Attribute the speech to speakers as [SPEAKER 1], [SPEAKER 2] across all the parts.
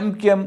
[SPEAKER 1] MKM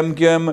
[SPEAKER 1] MKM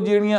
[SPEAKER 1] ਜਿਹੜੀਆਂ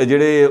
[SPEAKER 1] ਜਿਹੜੇ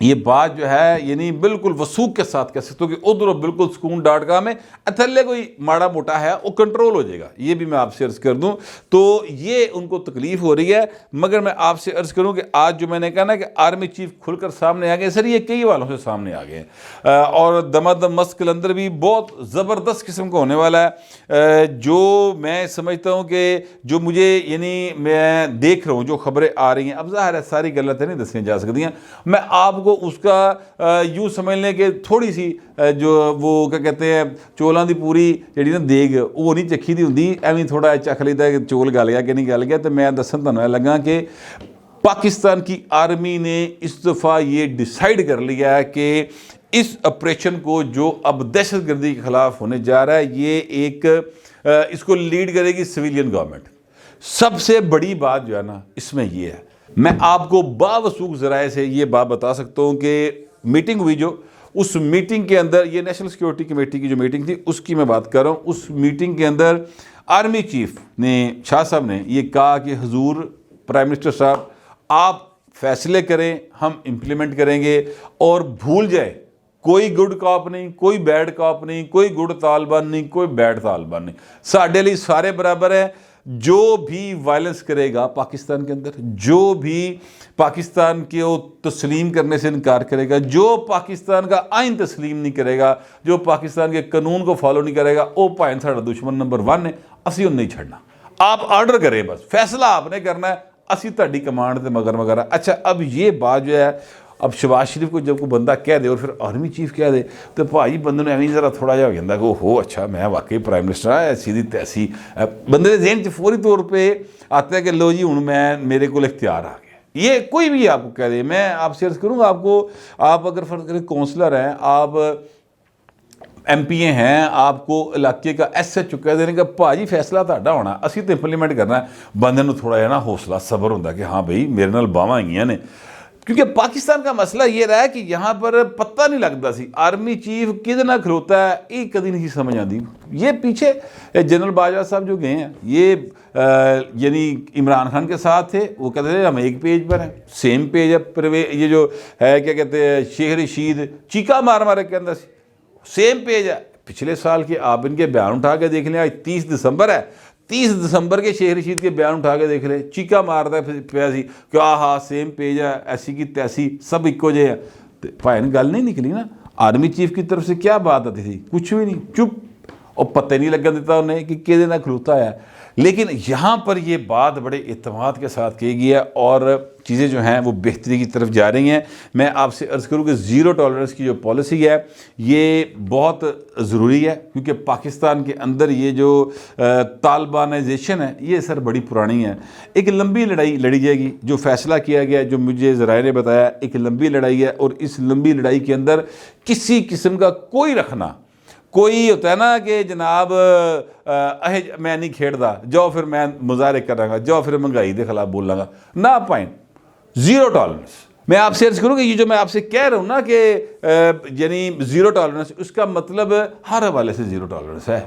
[SPEAKER 1] یہ بات جو ہے یعنی بالکل وثوق کے ساتھ کہہ سکتے ہو کہ ادھر بالکل سکون.com ہے اتھلے کوئی ماڑا موٹا ہے وہ کنٹرول ہو جائے گا. یہ بھی میں آپ سے عرض کر دوں تو یہ ان کو تکلیف ہو رہی ہے. مگر میں آپ سے عرض کروں کہ آج جو میں نے کہا نا کہ آرمی چیف کھل کر سامنے آ گئے سر, یہ کئی والوں سے سامنے آ گئے ہیں اور دمادم مست کے اندر بھی بہت زبردست قسم کا ہونے والا ہے. جو میں سمجھتا ہوں کہ جو مجھے یعنی میں دیکھ رہا ہوں جو خبریں آ رہی ہیں, اب ظاہر ہے ساری غلطیں نہیں دسیاں جا سکتی ہیں, میں آپ کو اس کا یوں سمجھ لیں کہ تھوڑی سی جو وہ کیا کہتے ہیں چولاں دی پوری جڑی نا دیگ وہ نہیں چکھی دی ہوندی, ایویں تھوڑا چکھ لیتا ہے کہ چول گل گیا کہ نہیں گل گیا. تو میں دسن تمہیں لگا کہ پاکستان کی آرمی نے اس دفعہ یہ ڈیسائیڈ کر لیا ہے کہ اس آپریشن کو جو اب دہشت گردی کے خلاف ہونے جا رہا ہے یہ ایک اس کو لیڈ کرے گی سویلین گورنمنٹ. سب سے بڑی بات جو ہے نا اس میں یہ ہے, میں آپ کو باوثوق ذرائع سے یہ بات بتا سکتا ہوں کہ میٹنگ ہوئی جو اس میٹنگ کے اندر, یہ نیشنل سیکیورٹی کمیٹی کی جو میٹنگ تھی اس کی میں بات کر رہا ہوں, اس میٹنگ کے اندر آرمی چیف نے شاہ صاحب نے یہ کہا کہ حضور پرائم منسٹر صاحب آپ فیصلے کریں ہم امپلیمنٹ کریں گے اور بھول جائے کوئی گڈ کاپ نہیں, کوئی بیڈ کاپ نہیں, کوئی گڈ طالبان نہیں, کوئی بیڈ طالبان نہیں, ساڈے لیے سارے برابر ہیں. جو بھی وائلنس کرے گا پاکستان کے اندر, جو بھی پاکستان کے وہ تسلیم کرنے سے انکار کرے گا, جو پاکستان کا آئین تسلیم نہیں کرے گا, جو پاکستان کے قانون کو فالو نہیں کرے گا, وہ پائن ساڑا دشمن نمبر 1 ہے. اسی ان نہیں چھڑنا, آپ آرڈر کریں, بس فیصلہ آپ نے کرنا ہے, اسی تہاڈی کمانڈ تے مگر مگر. اچھا اب یہ بات جو ہے اب شہباز شریف کو جب کوئی بندہ کہہ دے اور پھر آرمی چیف کہہ دے تو بھائی بندے نے ایویں ذرا تھوڑا جہا ہو جاتا کہ ہو اچھا میں واقعی پرائم منسٹر ہاں, سیدھی تیسی بندے کے ذہن 'چ فوری طور پہ آتا ہے کہ لو جی ہوں میں میرے کو اختیار آ گیا. یہ کوئی بھی آپ کو کہہ دے, میں آپ سے عرض کروں گا آپ کو, آپ اگر فرض کریں کونسلر ہیں, آپ ایم پی اے ہیں, آپ کو علاقے کا ایس ایچ او کہہ دینے کا بھاجی فیصلہ تہاڈا ہونا, اسی تو امپلیمنٹ کرنا ہے. بندے نوں تھوڑا جہا نا حوصلہ صبر ہوتا کہ ہاں بھائی میرے نال باواں آئیاں نے. کیونکہ پاکستان کا مسئلہ یہ رہا ہے کہ یہاں پر پتہ نہیں لگتا سی آرمی چیف کدے نہ کھلوتا ہے, یہ کدی نہیں سمجھ آتی. یہ پیچھے جنرل باجوہ صاحب جو گئے ہیں یہ یعنی عمران خان کے ساتھ تھے, وہ کہتے تھے ہم ایک پیج پر ہیں, سیم پیج ہے. یہ جو ہے کیا کہتے ہیں شیخ رشید چیکا مار مارے کے اندر سیم پیج ہے. پچھلے سال کے آپ ان کے بیان اٹھا کے دیکھ لیں, آج 30 دسمبر ہے, 30 دسمبر کے شیخ رشید کے بیان اٹھا کے دیکھ لیں, چیکا مارتا پیا سی کہ ہاں سیم پیج ہے, ایسی کی تیسی سب ایکو جے ہیں. بھائی گل نہیں نکلی نا, آرمی چیف کی طرف سے کیا بات آتی تھی, کچھ بھی نہیں, چپ, اور پتہ نہیں لگا دیتا انہیں کہ کدے نہ کھلوتا ہے. لیکن یہاں پر یہ بات بڑے اعتماد کے ساتھ کی گئی ہے اور چیزیں جو ہیں وہ بہتری کی طرف جا رہی ہیں. میں آپ سے عرض کروں کہ زیرو ٹالرنس کی جو پالیسی ہے یہ بہت ضروری ہے, کیونکہ پاکستان کے اندر یہ جو طالبانائزیشن ہے یہ سر بڑی پرانی ہے. ایک لمبی لڑائی لڑی جائے گی, جو فیصلہ کیا گیا, جو مجھے ذرائع نے بتایا, ایک لمبی لڑائی ہے, اور اس لمبی لڑائی کے اندر کسی قسم کا کوئی رکھنا, کوئی ہوتا ہے نا کہ جناب میں نہیں کھیڑتا, جاؤ پھر میں مظاہرے کراں گا, جاؤ پھر مہنگائی کے خلاف بولاں گا, نہ پائیں. Zero tolerance. میں آپ سے عرض کروں کہ یہ جو میں آپ سے کہہ رہا ہوں نا کہ یعنی زیرو ٹالرنس, اس کا مطلب ہر حوالے سے زیرو ٹالرنس ہے.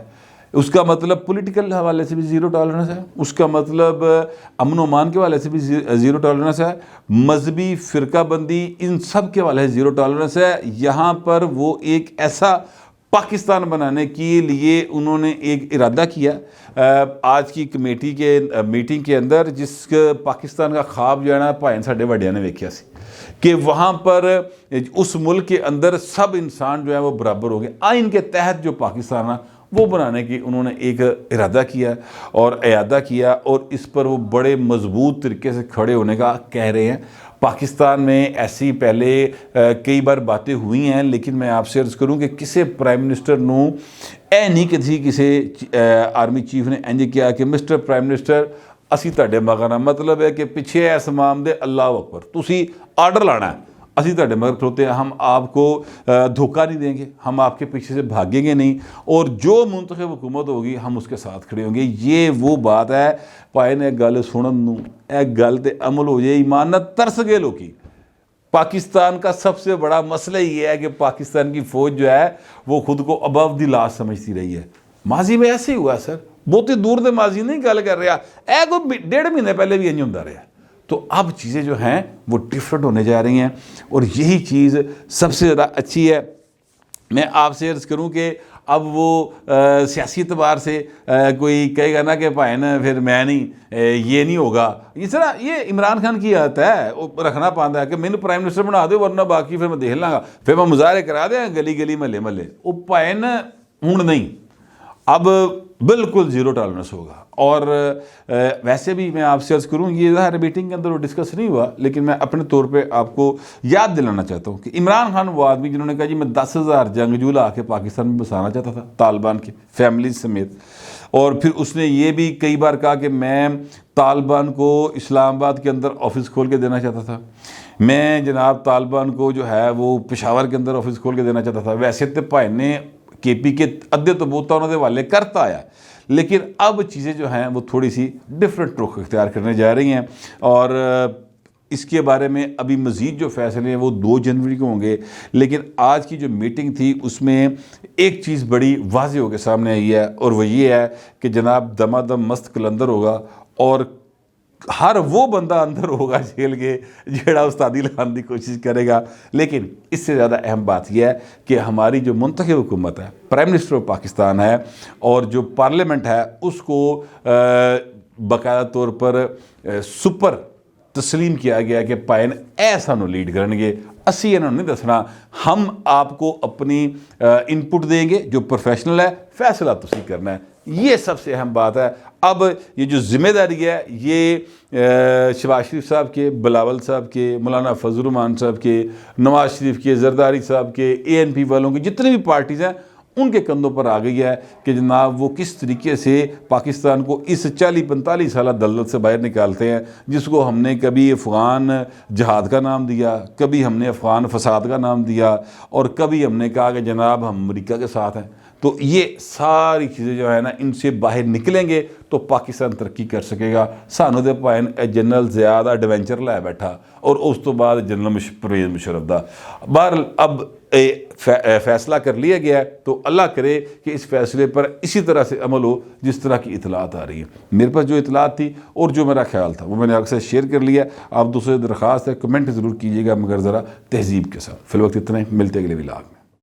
[SPEAKER 1] اس کا مطلب پولیٹیکل حوالے سے بھی زیرو ٹالرنس ہے, اس کا مطلب امن و امان کے حوالے سے بھی زیرو ٹالرنس ہے, مذہبی فرقہ بندی ان سب کے حوالے سے زیرو ٹالرنس ہے. یہاں پر وہ ایک ایسا پاکستان بنانے کے لیے انہوں نے ایک ارادہ کیا آج کی کمیٹی کے میٹنگ کے اندر, جس پاکستان کا خواب جو ہے نا بھائیں ساڈے وڈیاں نے ویکھیا سی کہ وہاں پر اس ملک کے اندر سب انسان جو ہے وہ برابر ہو گئے. آئین کے تحت جو پاکستان ہے وہ بنانے کی انہوں نے ایک ارادہ کیا اور اعادہ کیا, اور اس پر وہ بڑے مضبوط طریقے سے کھڑے ہونے کا کہہ رہے ہیں. پاکستان میں ایسی پہلے کئی بار باتیں ہوئی ہیں, لیکن میں آپ سے عرض کروں کہ کسی پرائم منسٹر نو اے نہیں کسی آرمی چیف نے انج کیا کہ مسٹر پرائم منسٹر اسی تہاڈے مگر, مطلب ہے کہ پیچھے اسمام دے اللہ اکبر, تسی آرڈر لانا ہے, اسی تہاڈے مگر کھلوتے ہیں, ہم آپ کو دھوکہ نہیں دیں گے, ہم آپ کے پیچھے سے بھاگیں گے نہیں, اور جو منتخب حکومت ہوگی ہم اس کے ساتھ کھڑے ہوں گے. یہ وہ بات ہے پائے نے گل سنن نوں, اے گل تے عمل ہو جائے, ایمان نہ ترس گئے لوکی. پاکستان کا سب سے بڑا مسئلہ یہ ہے کہ پاکستان کی فوج جو ہے وہ خود کو ابو دی لا سمجھتی رہی ہے. ماضی میں ایسے ہی ہوا سر, بہت ہی دور دے ماضی نہیں گل کر رہا, اے کوئی 1.5 مہینے پہلے بھی انج ہوندا رہا. تو اب چیزیں جو ہیں وہ ڈفرینٹ ہونے جا رہی ہیں، اور یہی چیز سب سے زیادہ اچھی ہے۔ میں آپ سے عرض کروں کہ اب وہ سیاسی اعتبار سے کوئی کہے گا نا کہ بھائی نا پھر میں نہیں، یہ نہیں ہوگا، اس طرح یہ عمران خان کی عادت ہے، وہ رکھنا پاتا ہے کہ میں نے پرائم منسٹر بنا دو ورنہ باقی پھر میں دیکھ لاں گا، پھر میں مظاہرے کرا دیں گلی گلی محلے محلے، وہ بھائی نا ہوں نہیں، اب بالکل زیرو ٹالرنس ہوگا۔ اور ویسے بھی میں آپ سے عرض کروں، یہ ظاہر میٹنگ کے اندر وہ ڈسکس نہیں ہوا، لیکن میں اپنے طور پہ آپ کو یاد دلانا چاہتا ہوں کہ عمران خان وہ آدمی جنہوں نے کہا جی میں 10,000 جنگجو لا کے پاکستان میں بسانا چاہتا تھا، طالبان کی فیملیز سمیت، اور پھر اس نے یہ بھی کئی بار کہا کہ میں طالبان کو اسلام آباد کے اندر آفس کھول کے دینا چاہتا تھا، میں جناب طالبان کو جو ہے وہ پشاور کے اندر آفس کھول کے دینا چاہتا تھا۔ ویسے تو بھائی نے کے پی کے ادھے تو بوتا انہوں نے والے کرتا آیا، لیکن اب چیزیں جو ہیں وہ تھوڑی سی ڈیفرنٹ رخ اختیار کرنے جا رہی ہیں، اور اس کے بارے میں ابھی مزید جو فیصلے ہیں وہ 2 جنوری کو ہوں گے۔ لیکن آج کی جو میٹنگ تھی اس میں ایک چیز بڑی واضح ہو کے سامنے آئی ہے، اور وہ یہ ہے کہ جناب دمادم مست کلندر ہوگا، اور ہر وہ بندہ اندر ہوگا جیل کے جیڑا استادی لگانے کی کوشش کرے گا۔ لیکن اس سے زیادہ اہم بات یہ ہے کہ ہماری جو منتخب حکومت ہے، پرائم منسٹر آف پاکستان ہے، اور جو پارلیمنٹ ہے اس کو باقاعدہ طور پر سپر تسلیم کیا گیا کہ پائن ایسا نو لیڈ کریں گے، اسی انہوں نہیں دسنا، ہم آپ کو اپنی انپٹ دیں گے جو پروفیشنل ہے، فیصلہ تسی کرنا ہے۔ یہ سب سے اہم بات ہے۔ اب یہ جو ذمہ داری ہے یہ شہباز شریف صاحب کے، بلاول صاحب کے، مولانا فضل الرحمان صاحب کے، نواز شریف کے، زرداری صاحب کے، ANP والوں کی، جتنی بھی پارٹیز ہیں ان کے کندھوں پر آ گئی ہے کہ جناب وہ کس طریقے سے پاکستان کو اس 40-45 سالہ دلدل سے باہر نکالتے ہیں، جس کو ہم نے کبھی افغان جہاد کا نام دیا، کبھی ہم نے افغان فساد کا نام دیا، اور کبھی ہم نے کہا کہ جناب ہم امریکہ کے ساتھ ہیں۔ تو یہ ساری چیزیں جو ہے نا ان سے باہر نکلیں گے تو پاکستان ترقی کر سکے گا۔ سانو دے پائن جنرل زیاد ایڈونچر لائے بیٹھا، اور اس تو بعد جنرل پرویز مشرف دا۔ بہرحال اب فیصلہ کر لیا گیا ہے، تو اللہ کرے کہ اس فیصلے پر اسی طرح سے عمل ہو جس طرح کی اطلاعات آ رہی ہیں۔ میرے پاس جو اطلاعات تھی اور جو میرا خیال تھا وہ میں نے آپ سے شیئر کر لیا۔ آپ دوسرے درخواست ہے کمنٹ ضرور کیجیے گا، مگر ذرا تہذیب کے ساتھ۔ فی الوقت اتنا ہی، ملتے اگلے ولاگ میں۔